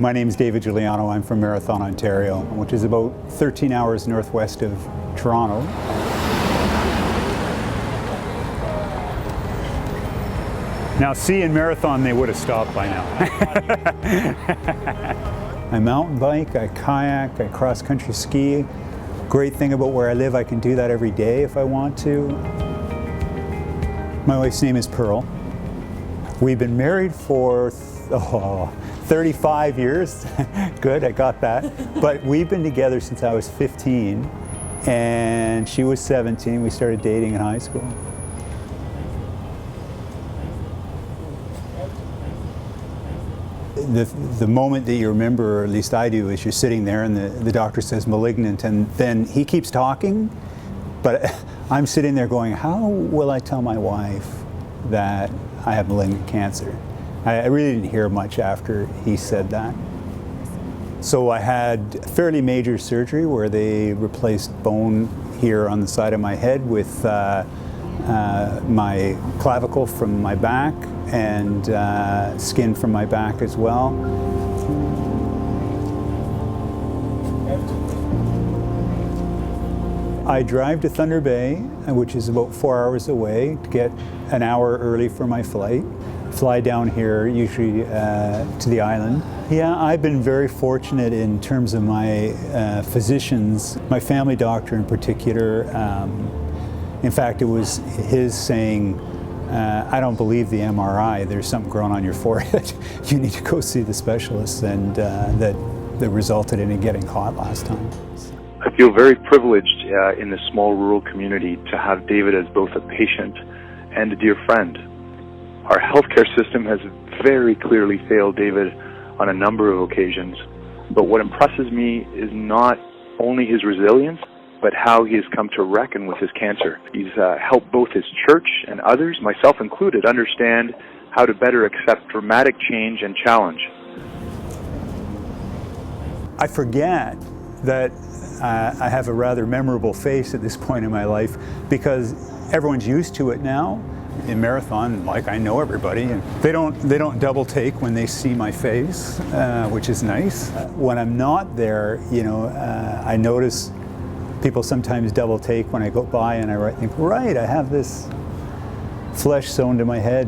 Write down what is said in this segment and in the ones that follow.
My name is David Giuliano. I'm from Marathon, Ontario, which is about 13 hours northwest of Toronto. Now, see, in Marathon, they would have stopped by now. I mountain bike, I kayak, I cross-country ski. Great thing about where I live, I can do that every day if I want to. My wife's name is Pearl. We've been married for 35 years. Good, I got that. But we've been together since I was 15, and she was 17. We started dating in high school. The moment that you remember, or at least I do, is you're sitting there and the doctor says malignant, and then he keeps talking, but I'm sitting there going, how will I tell my wife that I have malignant cancer? I really didn't hear much after he said that. So I had fairly major surgery where they replaced bone here on the side of my head with my clavicle from my back and skin from my back as well. I drive to Thunder Bay, which is about 4 hours away, to get an hour early for my flight. Fly down here, usually to the island. Yeah, I've been very fortunate in terms of my physicians, my family doctor in particular. In fact, it was his saying, I don't believe the MRI, there's something growing on your forehead. You need to go see the specialist, and that resulted in it getting caught last time. I feel very privileged in this small rural community to have David as both a patient and a dear friend. Our healthcare system has very clearly failed David on a number of occasions, but what impresses me is not only his resilience, but how he has come to reckon with his cancer. He's helped both his church and others, myself included, understand how to better accept dramatic change and challenge. I forget that I have a rather memorable face at this point in my life because everyone's used to it now. In Marathon, like, I know everybody, and they don't double take when they see my face, which is nice. When I'm not there, you know, I notice people sometimes double take when I go by, and I think, right, I have this flesh sewn to my head.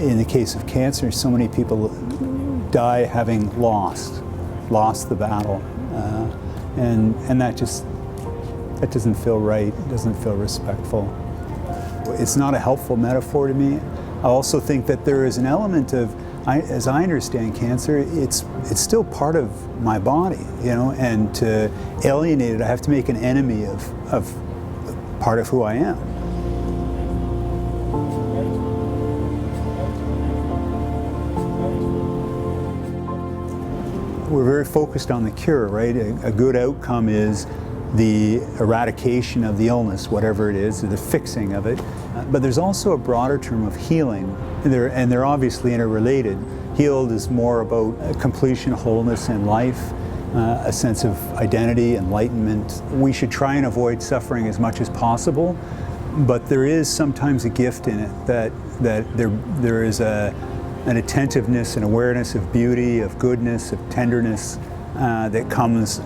In the case of cancer, so many people die having lost the battle, and that doesn't feel right. It doesn't feel respectful. It's not a helpful metaphor to me. I also think that there is an element of, as I understand cancer, it's still part of my body, you know, and to alienate it, I have to make an enemy of part of who I am. We're very focused on the cure, right? A good outcome is the eradication of the illness, whatever it is, or the fixing of it. But there's also a broader term of healing, and they're obviously interrelated. Healed is more about completion, wholeness in life, a sense of identity, enlightenment. We should try and avoid suffering as much as possible, but there is sometimes a gift in it that there is an attentiveness and awareness of beauty, of goodness, of tenderness that comes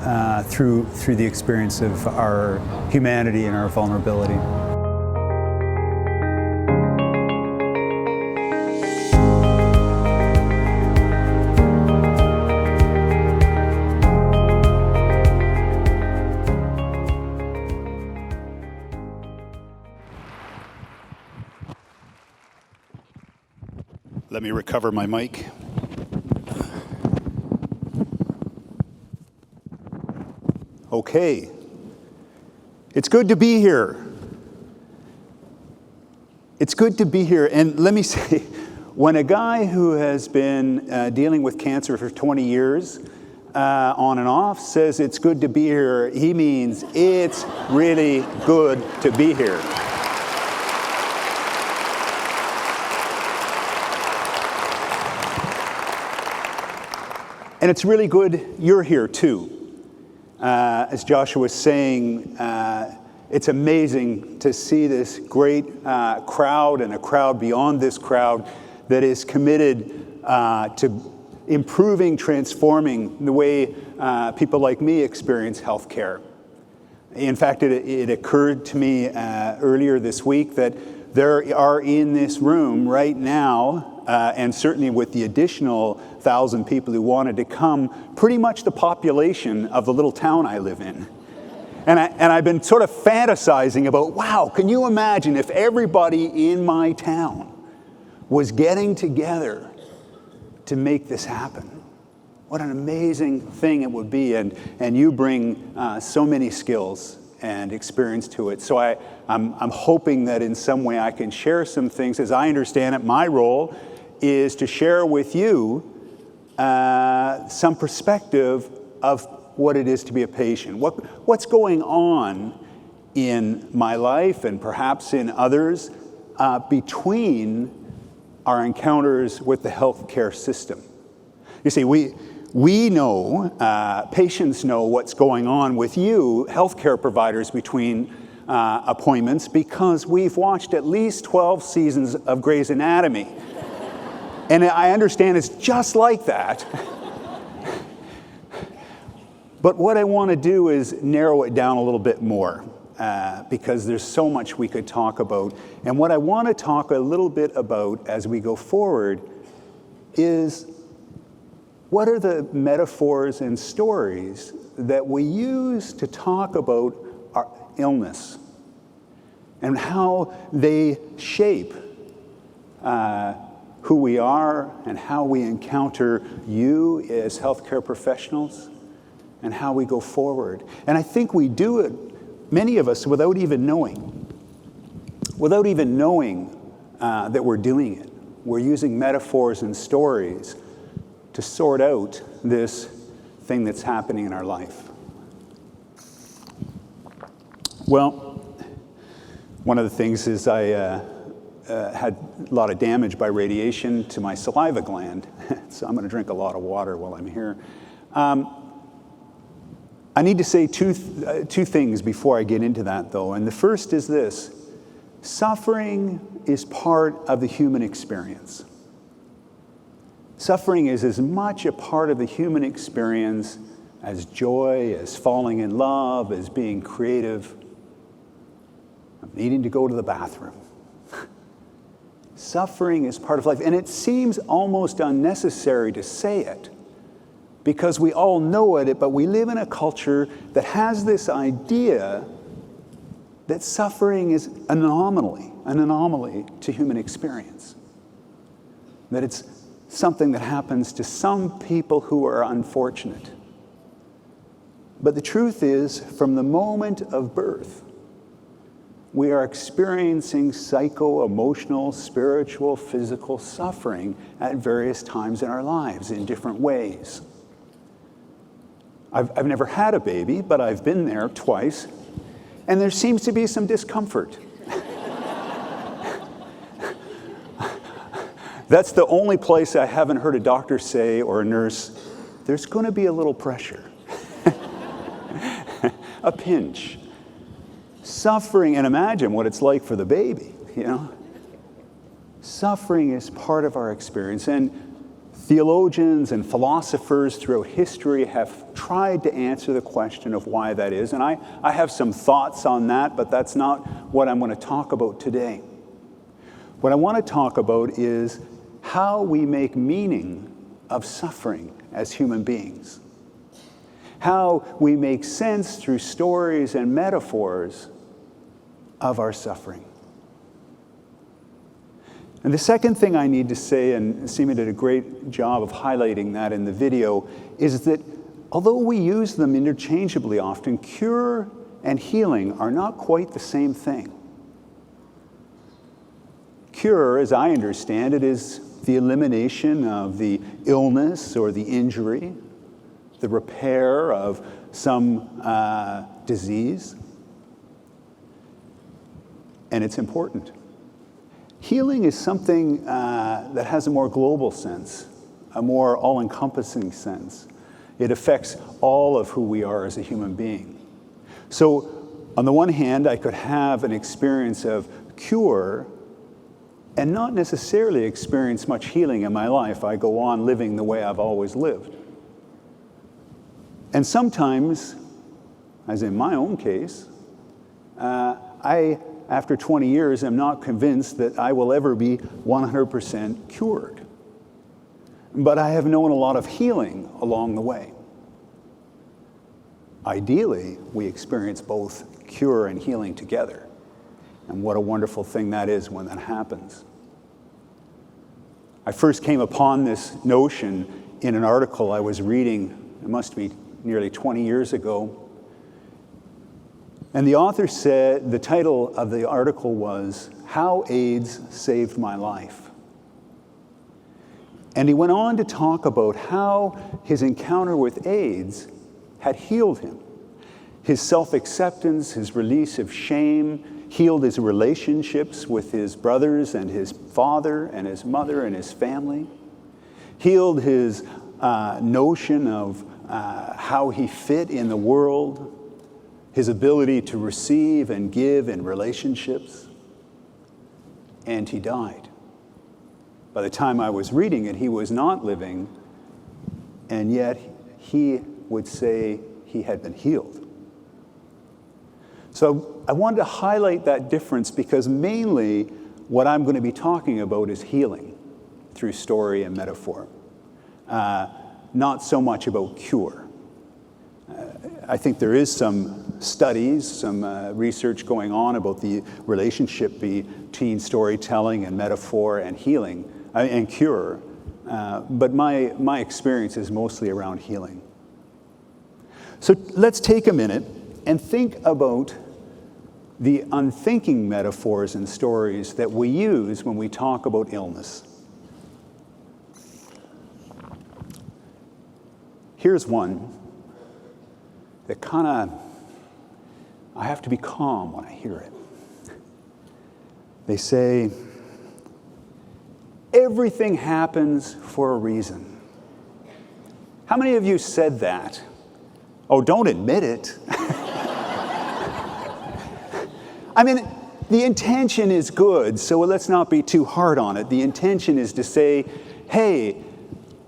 through the experience of our humanity and our vulnerability. Let me recover my mic. Okay. It's good to be here. It's good to be here. And let me say, when a guy who has been dealing with cancer for 20 years, on and off, says it's good to be here, he means it's really good to be here. And it's really good you're here too. As Joshua was saying, it's amazing to see this great crowd and a crowd beyond this crowd that is committed to improving, transforming the way people like me experience healthcare. In fact, it occurred to me earlier this week that there are in this room right now, and certainly with the additional 1,000 people who wanted to come, pretty much the population of the little town I live in. And I've been sort of fantasizing about, wow, can you imagine if everybody in my town was getting together to make this happen? What an amazing thing it would be, and you bring so many skills and experience to it. So I'm hoping that in some way I can share some things. As I understand it, my role is to share with you some perspective of what it is to be a patient. What's going on in my life and perhaps in others between our encounters with the healthcare system. You see, we know, patients know what's going on with you, healthcare providers, between appointments because we've watched at least 12 seasons of Grey's Anatomy. And I understand it's just like that. But what I want to do is narrow it down a little bit more because there's so much we could talk about. And what I want to talk a little bit about as we go forward is what are the metaphors and stories that we use to talk about our illness and how they shape who we are and how we encounter you as healthcare professionals and how we go forward. And I think we do it, many of us, without even knowing that we're doing it. We're using metaphors and stories to sort out this thing that's happening in our life. Well, one of the things is I had a lot of damage by radiation to my saliva gland, so I'm going to drink a lot of water while I'm here. I need to say two things before I get into that, though, and the first is this. Suffering is part of the human experience. Suffering is as much a part of the human experience as joy, as falling in love, as being creative, of needing to go to the bathroom. Suffering is part of life, and it seems almost unnecessary to say it because we all know it, but we live in a culture that has this idea that suffering is an anomaly to human experience, that it's something that happens to some people who are unfortunate. But the truth is, from the moment of birth, we are experiencing psycho-emotional, spiritual, physical suffering at various times in our lives in different ways. I've never had a baby, but I've been there twice, and there seems to be some discomfort. That's the only place I haven't heard a doctor say or a nurse, there's going to be a little pressure. A pinch. Suffering, and imagine what it's like for the baby, you know. Suffering is part of our experience, and theologians and philosophers throughout history have tried to answer the question of why that is, and I have some thoughts on that, but that's not what I'm going to talk about today. What I want to talk about is how we make meaning of suffering as human beings. How we make sense through stories and metaphors of our suffering. And the second thing I need to say, and Seema did a great job of highlighting that in the video, is that although we use them interchangeably often, cure and healing are not quite the same thing. Cure, as I understand it, is the elimination of the illness or the injury, the repair of some disease, and it's important. Healing is something that has a more global sense, a more all-encompassing sense. It affects all of who we are as a human being. So on the one hand, I could have an experience of cure and not necessarily experience much healing in my life. I go on living the way I've always lived. And sometimes, as in my own case, I, after 20 years, am not convinced that I will ever be 100% cured. But I have known a lot of healing along the way. Ideally, we experience both cure and healing together. And what a wonderful thing that is when that happens. I first came upon this notion in an article I was reading, it must be nearly 20 years ago. And the author said, the title of the article was, "How AIDS Saved My Life." And he went on to talk about how his encounter with AIDS had healed him. His self-acceptance, his release of shame, healed his relationships with his brothers and his father and his mother and his family, healed his notion of how he fit in the world, his ability to receive and give in relationships, and he died. By the time I was reading it, he was not living, and yet he would say he had been healed. So I wanted to highlight that difference because mainly what I'm going to be talking about is healing through story and metaphor, not so much about cure. I think there is some studies, some research going on about the relationship between storytelling and metaphor and healing and cure, but my experience is mostly around healing. So let's take a minute and think about the unthinking metaphors and stories that we use when we talk about illness. Here's one that I have to be calm when I hear it. They say, everything happens for a reason. How many of you said that? Oh, don't admit it. I mean, the intention is good, so let's not be too hard on it. The intention is to say, hey,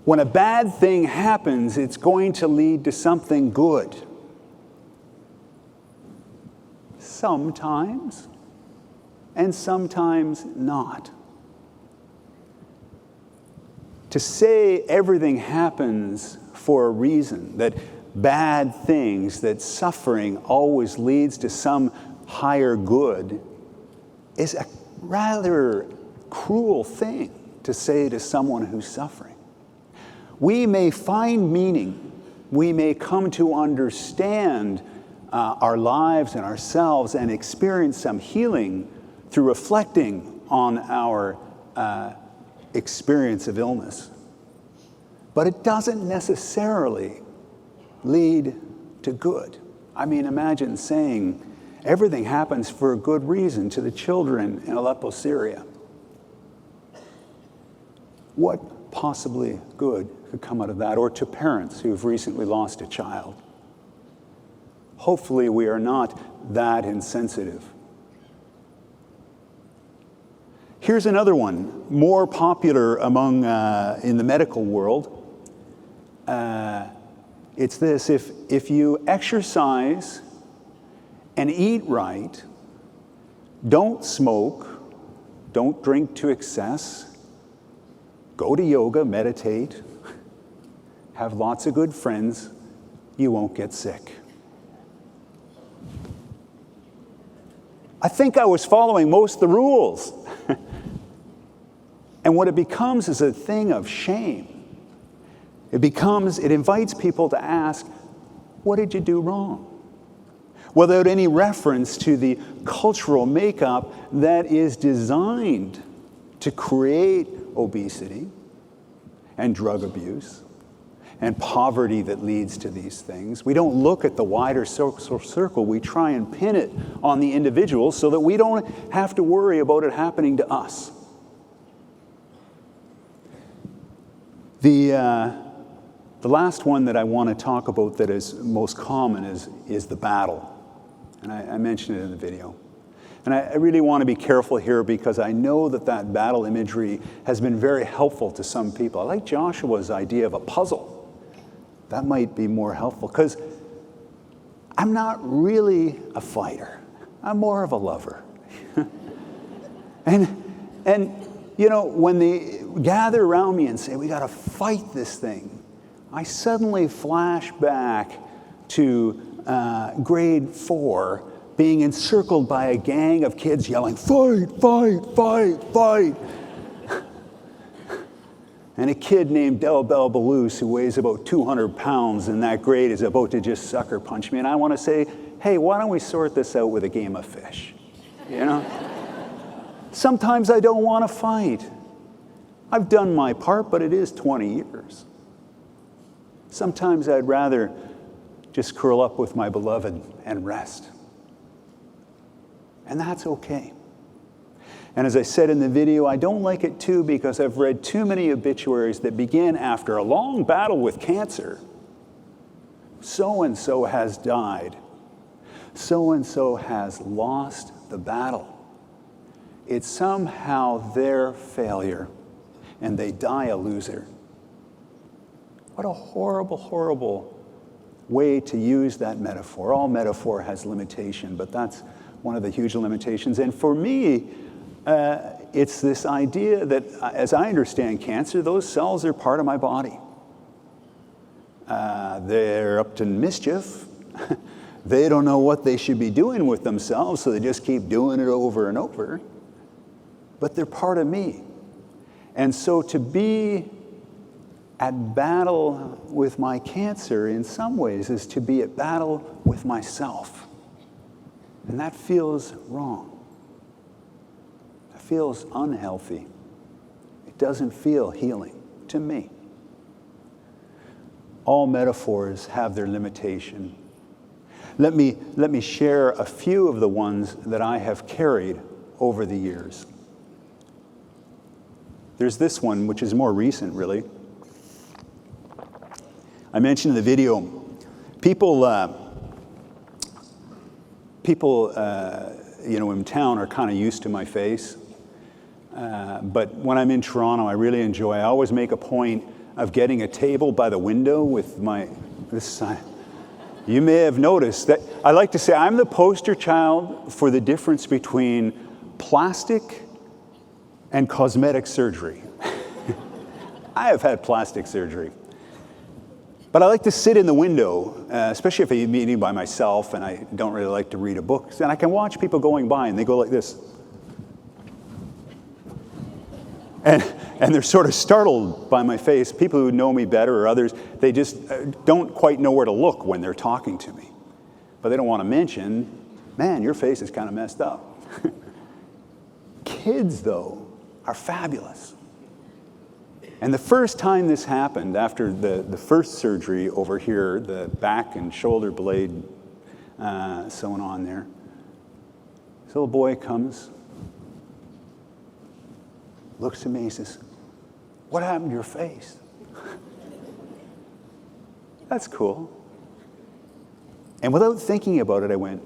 when a bad thing happens, it's going to lead to something good. Sometimes, and sometimes not. To say everything happens for a reason, that bad things, that suffering always leads to some higher good, is a rather cruel thing to say to someone who's suffering. We may find meaning, we may come to understand our lives and ourselves and experience some healing through reflecting on our experience of illness. But it doesn't necessarily lead to good. I mean, imagine saying, everything happens for a good reason to the children in Aleppo, Syria. What possibly good could come out of that? Or to parents who've recently lost a child. Hopefully we are not that insensitive. Here's another one, more popular among in the medical world. It's this: if you exercise and eat right, don't smoke, don't drink to excess, go to yoga, meditate, have lots of good friends, you won't get sick. I think I was following most of the rules. And what it becomes is a thing of shame. It invites people to ask, what did you do wrong? Without any reference to the cultural makeup that is designed to create obesity and drug abuse and poverty that leads to these things. We don't look at the wider circle. We try and pin it on the individual so that we don't have to worry about it happening to us. The The last one that I want to talk about that is most common is the battle. And I mentioned it in the video. And I really want to be careful here because I know that battle imagery has been very helpful to some people. I like Joshua's idea of a puzzle. That might be more helpful because I'm not really a fighter. I'm more of a lover. and you know, when they gather around me and say, we got to fight this thing, I suddenly flash back to grade 4, being encircled by a gang of kids yelling, fight, fight, fight, fight. And a kid named Del Belbalous, who weighs about 200 pounds in that grade, is about to just sucker punch me. And I want to say, hey, why don't we sort this out with a game of fish? You know? Sometimes I don't want to fight. I've done my part, but it is 20 years. Sometimes I'd rather just curl up with my beloved and rest. And that's okay. And as I said in the video, I don't like it too because I've read too many obituaries that begin after a long battle with cancer. So-and-so has died. So-and-so has lost the battle. It's somehow their failure, and they die a loser. What a horrible, horrible way to use that metaphor. All metaphor has limitation, but that's one of the huge limitations. And for me, it's this idea that, as I understand cancer, those cells are part of my body. They're up to mischief. They don't know what they should be doing with themselves, so they just keep doing it over and over. But they're part of me. And so to be at battle with my cancer in some ways is to be at battle with myself. And that feels wrong. It feels unhealthy. It doesn't feel healing to me. All metaphors have their limitation. Let me share a few of the ones that I have carried over the years. There's this one, which is more recent, really. I mentioned in the video, people, you know, in town are kind of used to my face. But when I'm in Toronto, I really enjoy. I always make a point of getting a table by the window with this sign. You may have noticed that I like to say I'm the poster child for the difference between plastic and cosmetic surgery. I have had plastic surgery. But I like to sit in the window, especially if I'm meeting by myself and I don't really like to read a book. And I can watch people going by and they go like this. And they're sort of startled by my face. People who know me better or others, they just don't quite know where to look when they're talking to me. But they don't want to mention, man, your face is kind of messed up. Kids, though, are fabulous. And the first time this happened, after the first surgery over here, the back and shoulder blade sewn on there, this little boy comes, looks at me, he says, what happened to your face? That's cool. And without thinking about it, I went,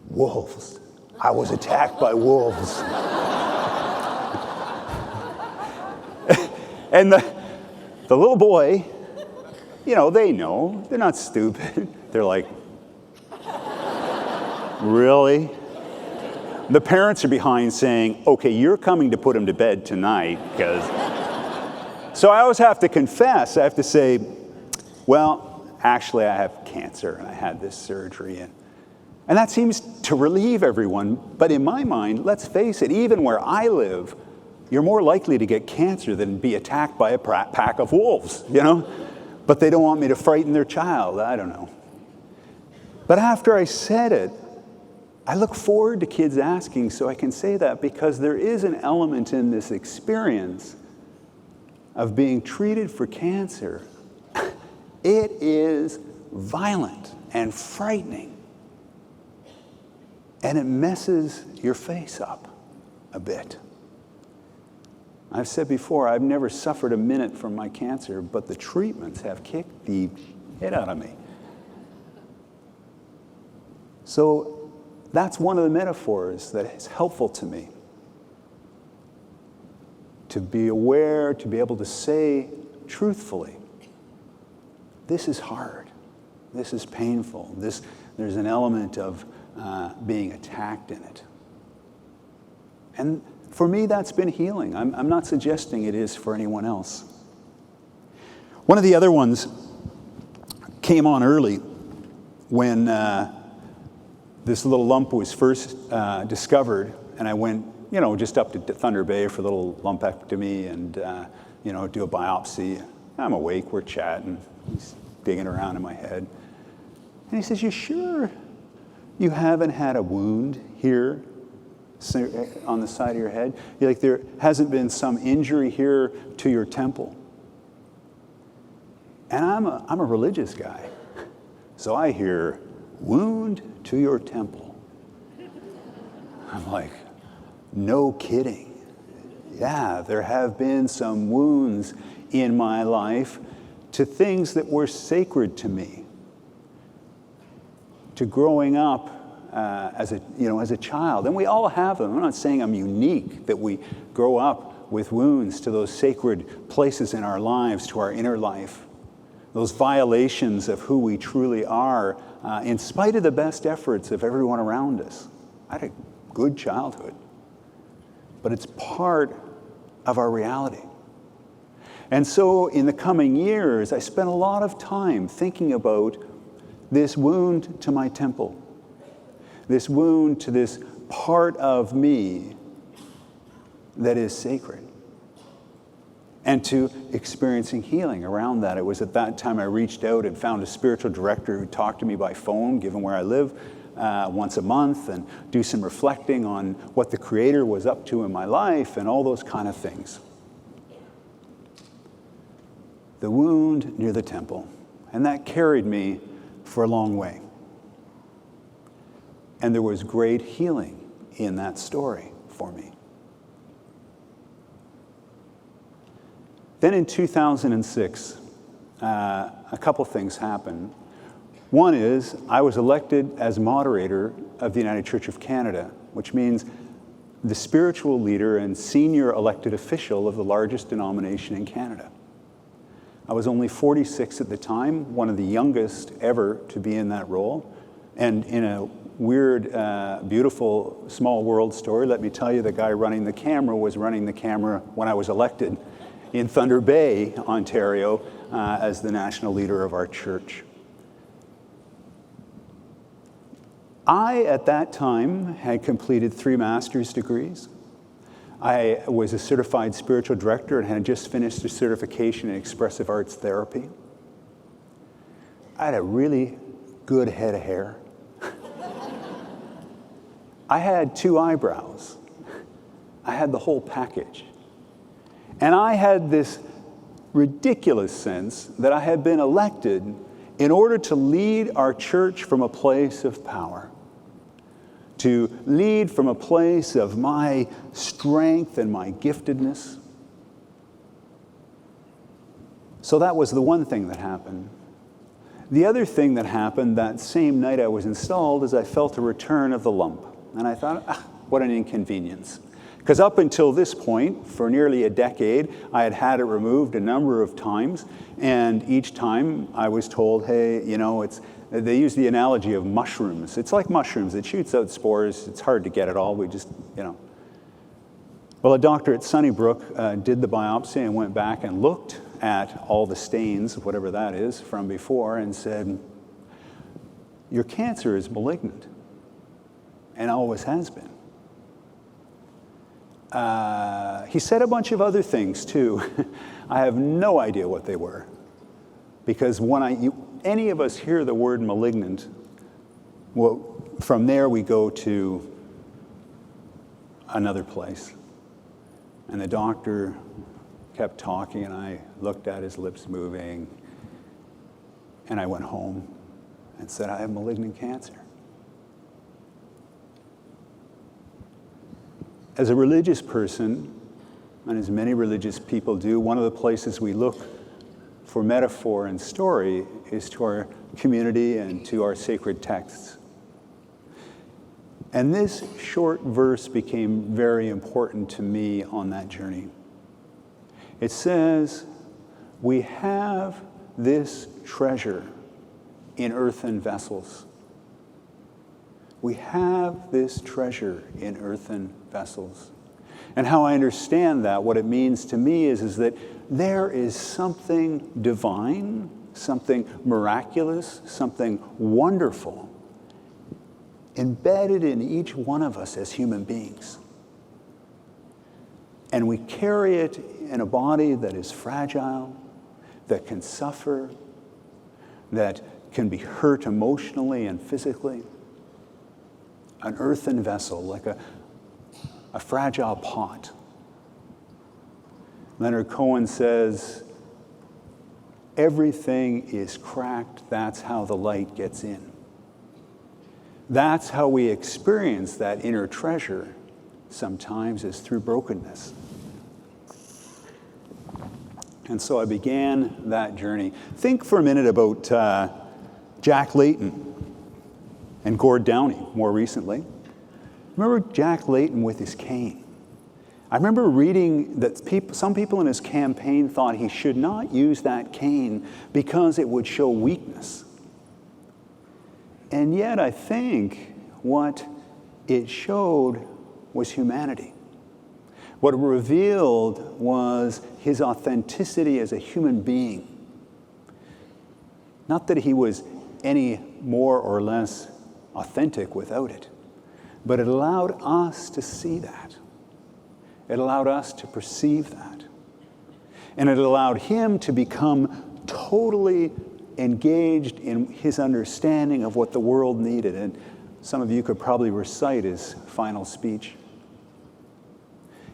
wolves. I was attacked by wolves. And the little boy, you know, they know. They're not stupid. They're like, really? The parents are behind saying, okay, you're coming to put him to bed tonight, because... So I always have to confess. I have to say, well, actually, I have cancer, and I had this surgery. And that seems to relieve everyone. But in my mind, let's face it, even where I live, you're more likely to get cancer than be attacked by a pack of wolves, you know? But they don't want me to frighten their child. I don't know. But after I said it, I look forward to kids asking so I can say that, because there is an element in this experience of being treated for cancer. It is violent and frightening. And it messes your face up a bit. I've said before, I've never suffered a minute from my cancer, but the treatments have kicked the shit out of me. So that's one of the metaphors that is helpful to me. To be aware, to be able to say truthfully, this is hard, this is painful, there's an element of being attacked in it. And for me, that's been healing. I'm not suggesting it is for anyone else. One of the other ones came on early when this little lump was first discovered, and I went, just up to Thunder Bay for a little lumpectomy and, do a biopsy. I'm awake, we're chatting, he's digging around in my head. And he says, "You sure you haven't had a wound here on the side of your head? Like there hasn't been some injury here to your temple?" And I'm a religious guy. So I hear, "Wound to your temple." I'm like, no kidding. Yeah, there have been some wounds in my life to things that were sacred to me. To growing up as a child. And we all have them. I'm not saying I'm unique, that we grow up with wounds to those sacred places in our lives, to our inner life. Those violations of who we truly are, in spite of the best efforts of everyone around us. I had a good childhood. But it's part of our reality. And so in the coming years, I spent a lot of time thinking about this wound to my temple, this wound to this part of me that is sacred, and to experiencing healing around that. It was at that time I reached out and found a spiritual director who talked to me by phone, given where I live, once a month, and do some reflecting on what the Creator was up to in my life and all those kind of things. The wound near the temple. And that carried me for a long way. And there was great healing in that story for me. Then in 2006, a couple things happened. One is I was elected as moderator of the United Church of Canada, which means the spiritual leader and senior elected official of the largest denomination in Canada. I was only 46 at the time, one of the youngest ever to be in that role. And in a weird, beautiful, small world story, let me tell you, the guy running the camera was running the camera when I was elected in Thunder Bay, Ontario, as the national leader of our church. I, at that time, had completed 3 master's degrees. I was a certified spiritual director and had just finished a certification in expressive arts therapy. I had a really good head of hair. I had 2 eyebrows. I had the whole package. And I had this ridiculous sense that I had been elected in order to lead our church from a place of power. To lead from a place of my strength and my giftedness. So that was the one thing that happened. The other thing that happened that same night I was installed is I felt a return of the lump. And I thought, what an inconvenience. Because up until this point, for nearly a decade, I had had it removed a number of times. And each time I was told, hey, they use the analogy of mushrooms. It's like mushrooms. It shoots out spores. It's hard to get it all. We just, Well, a doctor at Sunnybrook did the biopsy and went back and looked at all the stains, whatever that is, from before and said, your cancer is malignant and always has been. He said a bunch of other things too. I have no idea what they were. Because when any of us hear the word malignant, well, from there we go to another place. And the doctor kept talking, and I looked at his lips moving, and I went home and said, I have malignant cancer. As a religious person, and as many religious people do, one of the places we look for metaphor and story is to our community and to our sacred texts. And this short verse became very important to me on that journey. It says, "We have this treasure in earthen vessels." We have this treasure in earthen vessels. And how I understand that, what it means to me is that there is something divine, something miraculous, something wonderful embedded in each one of us as human beings. And we carry it in a body that is fragile, that can suffer, that can be hurt emotionally and physically. An earthen vessel, like a fragile pot. Leonard Cohen says, everything is cracked, that's how the light gets in. That's how we experience that inner treasure sometimes, is through brokenness. And so I began that journey. Think for a minute about Jack Layton and Gord Downie more recently. Remember Jack Layton with his cane? I remember reading that some people in his campaign thought he should not use that cane because it would show weakness. And yet I think what it showed was humanity. What it revealed was his authenticity as a human being. Not that he was any more or less authentic without it, but it allowed us to see that. It allowed us to perceive that. And it allowed him to become totally engaged in his understanding of what the world needed. And some of you could probably recite his final speech.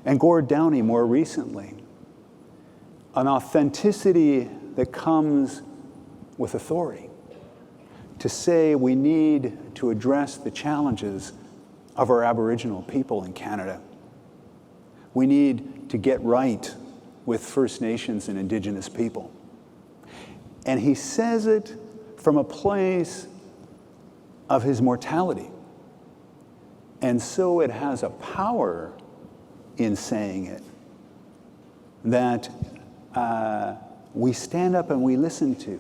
And Gord Downie more recently, an authenticity that comes with authority. To say we need to address the challenges of our Aboriginal people in Canada. We need to get right with First Nations and Indigenous people. And he says it from a place of his mortality. And so it has a power in saying it that we stand up and we listen to.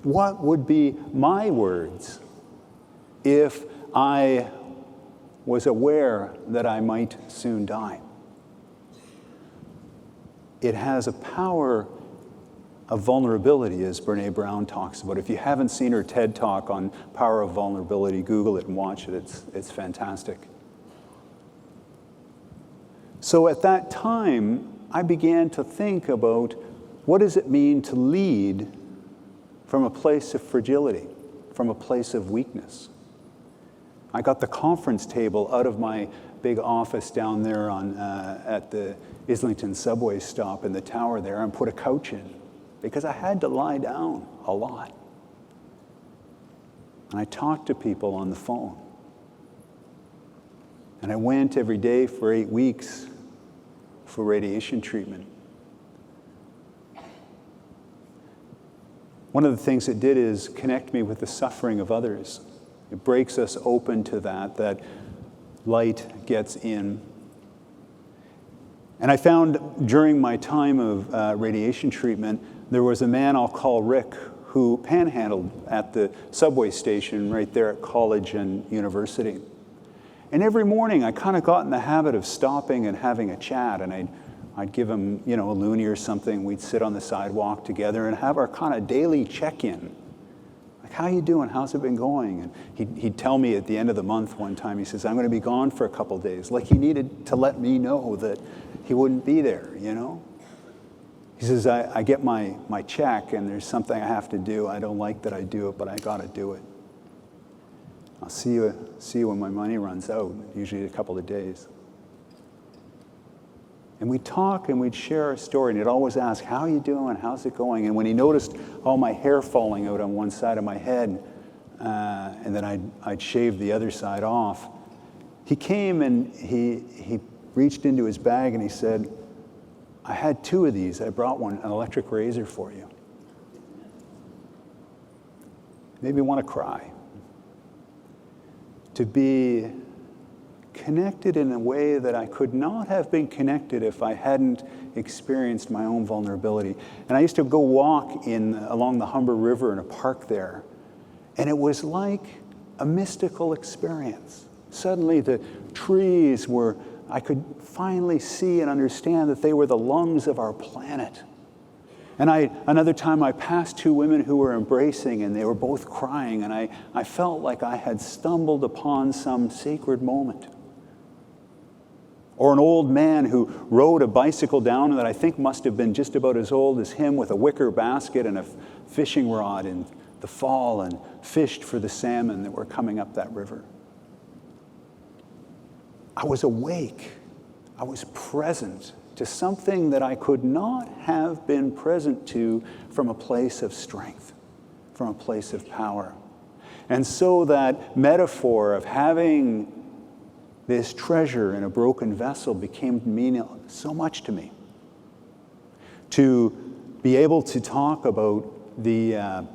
What would be my words if I was aware that I might soon die? It has a power of vulnerability, as Brené Brown talks about. If you haven't seen her TED Talk on power of vulnerability, Google it and watch it. It's fantastic. So at that time, I began to think about what does it mean to lead from a place of fragility, from a place of weakness. I got the conference table out of my big office down there at the Islington subway stop in the tower there and put a couch in because I had to lie down a lot. And I talked to people on the phone. And I went every day for 8 weeks for radiation treatment. One of the things it did is connect me with the suffering of others. It breaks us open to that light gets in. And I found during my time of radiation treatment, there was a man I'll call Rick who panhandled at the subway station right there at college and university. And every morning I kind of got in the habit of stopping and having a chat, and I'd give him, a loonie or something. We'd sit on the sidewalk together and have our kind of daily check-in. Like, how you doing? How's it been going? And he'd tell me at the end of the month one time, he says, I'm going to be gone for a couple days. Like he needed to let me know that he wouldn't be there, He says, I get my check and there's something I have to do. I don't like that I do it, but I got to do it. I'll see you when my money runs out, usually a couple of days. And we'd talk and we'd share our story, and he'd always ask, how are you doing? How's it going? And when he noticed all my hair falling out on one side of my head, and then I'd shave the other side off, he came and he reached into his bag and he said, I had 2 of these. I brought an electric razor for you. Made me want to cry. To be connected in a way that I could not have been connected if I hadn't experienced my own vulnerability. And I used to go walk along the Humber River in a park there, and it was like a mystical experience. Suddenly the trees I could finally see and understand that they were the lungs of our planet. And another time I passed 2 women who were embracing, and they were both crying, and I felt like I had stumbled upon some sacred moment. Or an old man who rode a bicycle down that I think must have been just about as old as him, with a wicker basket and a fishing rod in the fall, and fished for the salmon that were coming up that river. I was awake. I was present to something that I could not have been present to from a place of strength, from a place of power. And so that metaphor of having this treasure in a broken vessel became mean so much to me. To be able to talk about the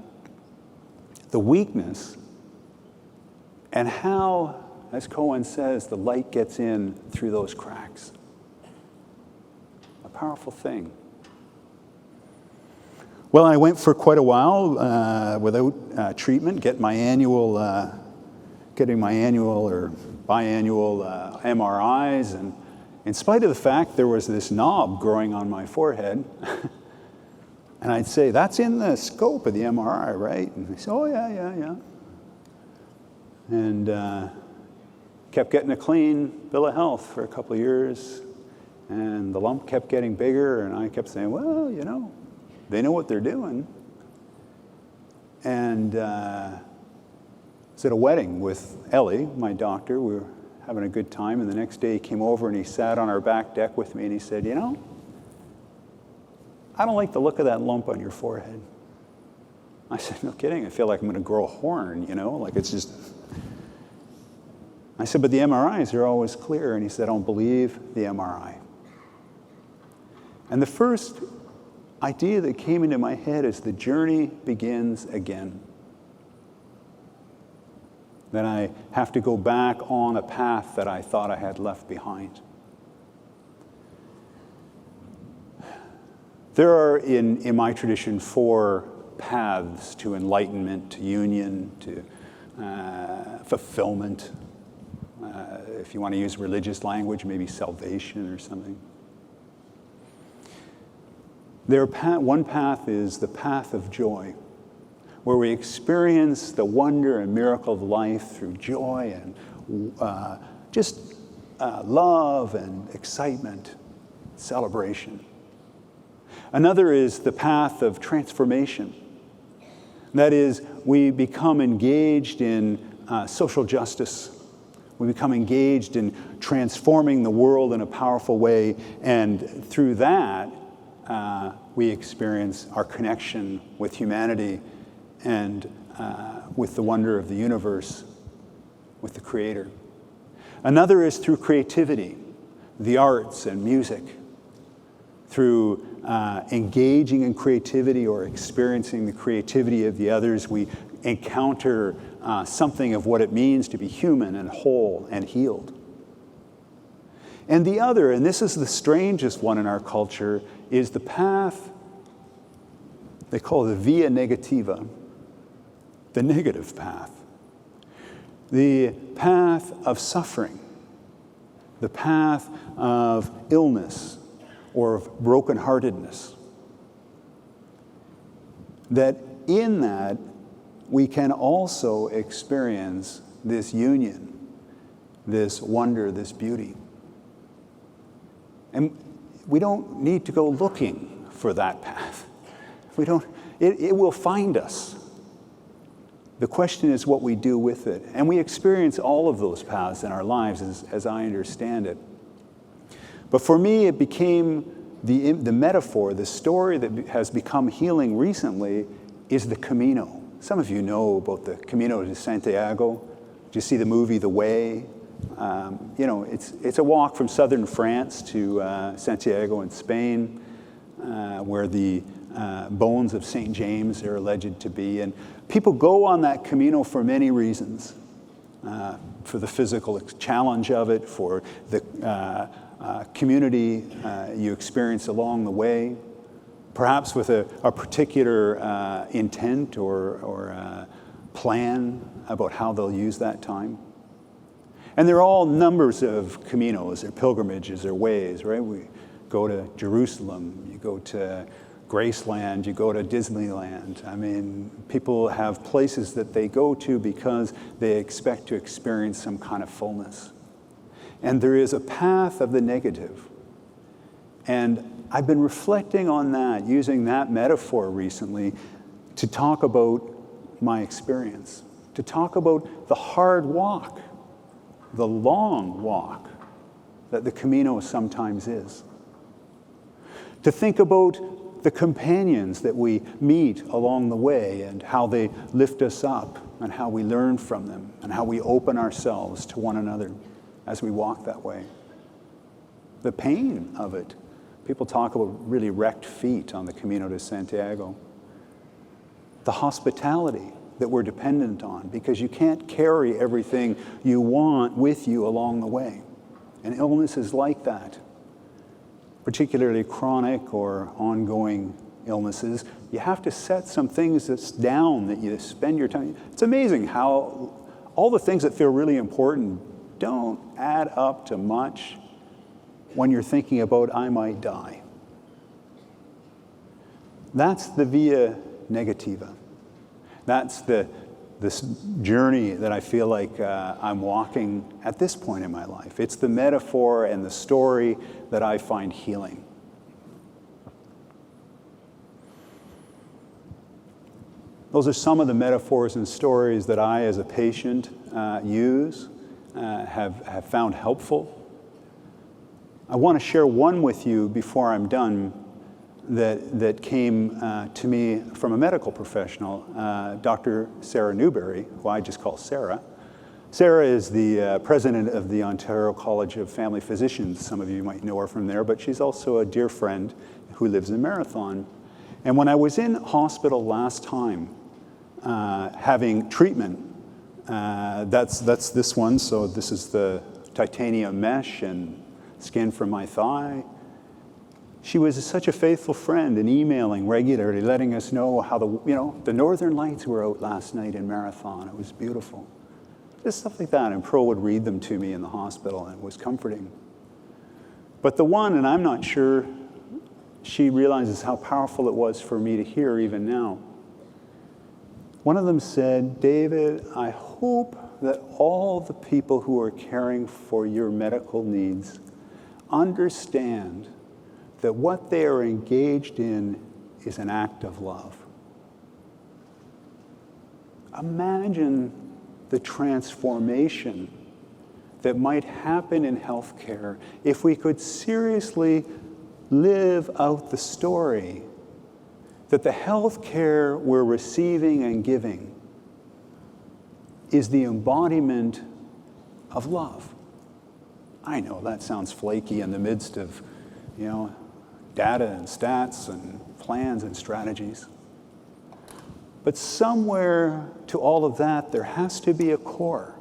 weakness and how, as Cohen says, the light gets in through those cracks. A powerful thing. Well, I went for quite a while without treatment, getting my annual or biannual MRIs, and in spite of the fact there was this knob growing on my forehead, and I'd say, "That's in the scope of the MRI, right?" And they say, "Oh, yeah. And kept getting a clean bill of health for a couple of years, and the lump kept getting bigger, and I kept saying, "Well, they know what they're doing." And I was at a wedding with Ellie, my doctor. We were having a good time, and the next day he came over and he sat on our back deck with me, and he said, "I don't like the look of that lump on your forehead." I said, "No kidding, I feel like I'm going to grow a horn, like it's just..." I said, "But the MRIs are always clear." And he said, "I don't believe the MRI." And the first idea that came into my head is the journey begins again. That I have to go back on a path that I thought I had left behind. There are, in my tradition, 4 paths to enlightenment, to union, to fulfillment. If you want to use religious language, maybe salvation or something. One path is the path of joy, where we experience the wonder and miracle of life through joy and love and excitement, celebration. Another is the path of transformation. That is, we become engaged in social justice. We become engaged in transforming the world in a powerful way, and through that, we experience our connection with humanity and with the wonder of the universe, with the Creator. Another is through creativity, the arts and music. Through engaging in creativity or experiencing the creativity of the others, we encounter something of what it means to be human and whole and healed. And the other, and this is the strangest one in our culture, is the path they call the via negativa, the negative path. The path of suffering, the path of illness or of brokenheartedness. That in that, we can also experience this union, this wonder, this beauty. And we don't need to go looking for that path. It will find us. The question is what we do with it. And we experience all of those paths in our lives as I understand it. But for me, it became the metaphor, the story that has become healing recently is the Camino. Some of you know about the Camino de Santiago. Did you see the movie The Way? It's a walk from southern France to Santiago in Spain, where the bones of St. James are alleged to be. And people go on that Camino for many reasons. For the physical challenge of it, for the community you experience along the way, perhaps with a particular intent or plan about how they'll use that time. And there are all numbers of Caminos or pilgrimages or ways, right? We go to Jerusalem, you go to Graceland, you go to Disneyland. I mean, people have places that they go to because they expect to experience some kind of fullness. And there is a path of the negative. And I've been reflecting on that, using that metaphor recently to talk about my experience, to talk about the hard walk, the long walk that the Camino sometimes is. To think about the companions that we meet along the way and how they lift us up and how we learn from them and how we open ourselves to one another as we walk that way. The pain of it. People talk about really wrecked feet on the Camino de Santiago. The hospitality that we're dependent on, because you can't carry everything you want with you along the way. And illness is like that. Particularly chronic or ongoing illnesses, you have to set some things down that you spend your time. It's amazing how all the things that feel really important don't add up to much when you're thinking about, I might die. That's the via negativa. That's this journey that I feel like I'm walking at this point in my life. It's the metaphor and the story that I find healing. Those are some of the metaphors and stories that I, as a patient, use, have found helpful. I want to share one with you before I'm done that came to me from a medical professional, Dr. Sarah Newberry, who I just call Sarah. Sarah is the president of the Ontario College of Family Physicians. Some of you might know her from there, but she's also a dear friend who lives in Marathon. And when I was in hospital last time, having treatment, that's this one. So this is the titanium mesh and skin from my thigh. She was such a faithful friend and emailing regularly, letting us know how the Northern Lights were out last night in Marathon. It was beautiful. Just stuff like that. And Pearl would read them to me in the hospital, and it was comforting. But the one, and I'm not sure she realizes how powerful it was for me to hear even now. One of them said, David, I hope that all the people who are caring for your medical needs understand that what they are engaged in is an act of love. Imagine the transformation that might happen in healthcare if we could seriously live out the story that the healthcare we're receiving and giving is the embodiment of love. I know that sounds flaky in the midst of, data and stats and plans and strategies. But somewhere to all of that, there has to be a core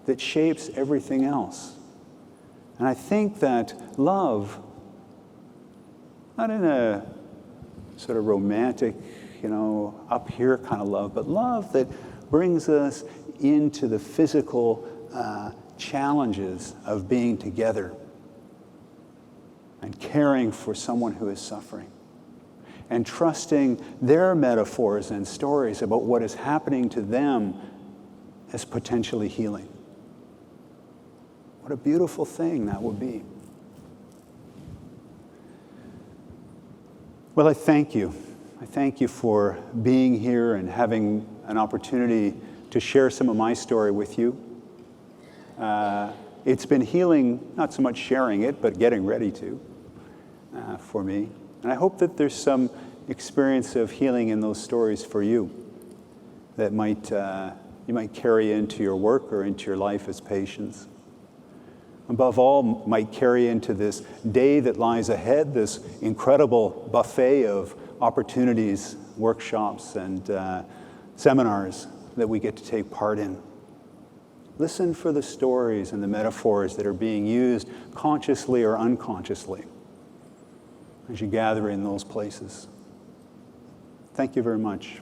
that shapes everything else. And I think that love, not in a sort of romantic, up here kind of love, but love that brings us into the physical challenges of being together and caring for someone who is suffering, and trusting their metaphors and stories about what is happening to them as potentially healing. What a beautiful thing that would be. Well, I thank you. I thank you for being here and having an opportunity to share some of my story with you. It's been healing, not so much sharing it, but getting ready to, for me. And I hope that there's some experience of healing in those stories for you that you might carry into your work or into your life as patients. above all, might carry into this day that lies ahead, this incredible buffet of opportunities, workshops, and seminars that we get to take part in. Listen for the stories and the metaphors that are being used consciously or unconsciously as you gather in those places. Thank you very much.